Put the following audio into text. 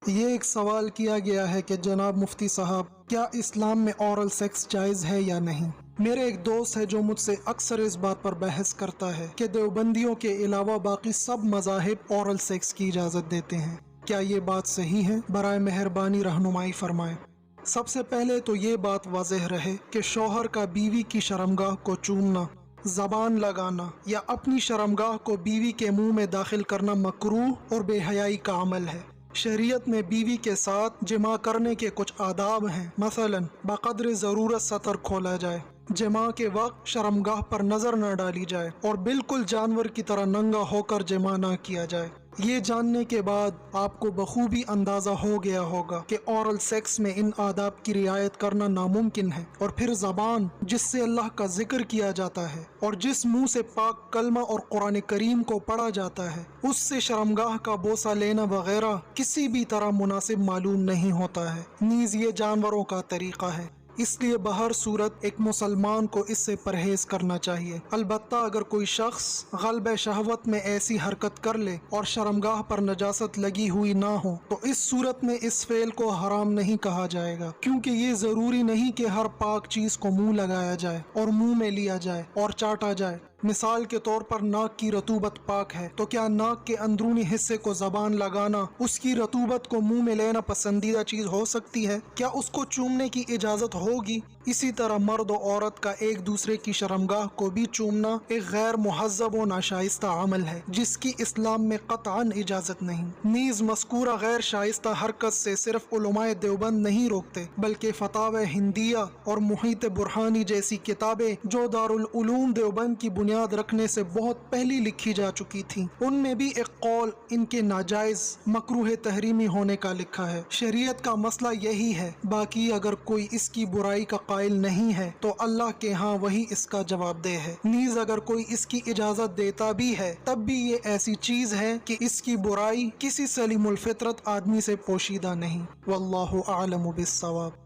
یہ ایک سوال کیا گیا ہے کہ جناب مفتی صاحب، کیا اسلام میں اورل سیکس جائز ہے یا نہیں؟ میرے ایک دوست ہے جو مجھ سے اکثر اس بات پر بحث کرتا ہے کہ دیوبندیوں کے علاوہ باقی سب مذاہب اورل سیکس کی اجازت دیتے ہیں۔ کیا یہ بات صحیح ہے؟ برائے مہربانی رہنمائی فرمائیں۔ سب سے پہلے تو یہ بات واضح رہے کہ شوہر کا بیوی کی شرمگاہ کو چومنا، زبان لگانا یا اپنی شرمگاہ کو بیوی کے منہ میں داخل کرنا مکروہ اور بے حیائی کا عمل ہے۔ شریعت میں بیوی کے ساتھ جماع کرنے کے کچھ آداب ہیں، مثلا بقدر ضرورت سطر کھولا جائے، جماع کے وقت شرمگاہ پر نظر نہ ڈالی جائے اور بالکل جانور کی طرح ننگا ہو کر جماع نہ کیا جائے۔ یہ جاننے کے بعد آپ کو بخوبی اندازہ ہو گیا ہوگا کہ اورل سیکس میں ان آداب کی رعایت کرنا ناممکن ہے۔ اور پھر زبان جس سے اللہ کا ذکر کیا جاتا ہے اور جس منہ سے پاک کلمہ اور قرآن کریم کو پڑھا جاتا ہے، اس سے شرمگاہ کا بوسہ لینا وغیرہ کسی بھی طرح مناسب معلوم نہیں ہوتا ہے، نیز یہ جانوروں کا طریقہ ہے۔ اس لیے بہر صورت ایک مسلمان کو اس سے پرہیز کرنا چاہیے۔ البتہ اگر کوئی شخص غلبہ شہوت میں ایسی حرکت کر لے اور شرمگاہ پر نجاست لگی ہوئی نہ ہو تو اس صورت میں اس فعل کو حرام نہیں کہا جائے گا، کیونکہ یہ ضروری نہیں کہ ہر پاک چیز کو منہ لگایا جائے اور منہ میں لیا جائے اور چاٹا جائے۔ مثال کے طور پر ناک کی رطوبت پاک ہے، تو کیا ناک کے اندرونی حصے کو زبان لگانا، اس کی رطوبت کو منہ میں لینا پسندیدہ چیز ہو سکتی ہے؟ کیا اس کو چومنے کی اجازت ہوگی؟ اسی طرح مرد و عورت کا ایک دوسرے کی شرمگاہ کو بھی چومنا ایک غیر مہذب و ناشائستہ عمل ہے جس کی اسلام میں قطعاً اجازت نہیں۔ نیز مذکورہ غیر شائستہ حرکت سے صرف علماء دیوبند نہیں روکتے، بلکہ فتاوی ہندیہ اور محیط برہانی جیسی کتابیں جو دارالعلوم دیوبند کی بنیاد رکھنے سے بہت پہلی لکھی جا چکی تھیں، ان میں بھی ایک قول ان کے ناجائز مکروہ تحریمی ہونے کا لکھا ہے۔ شریعت کا مسئلہ یہی ہے، باقی اگر کوئی اس کی برائی کا قائل نہیں ہے تو اللہ کے ہاں وہی اس کا جواب دہ ہے۔ نیز اگر کوئی اس کی اجازت دیتا بھی ہے تب بھی یہ ایسی چیز ہے کہ اس کی برائی کسی سلیم الفطرت آدمی سے پوشیدہ نہیں۔ واللہ اعلم بالصواب۔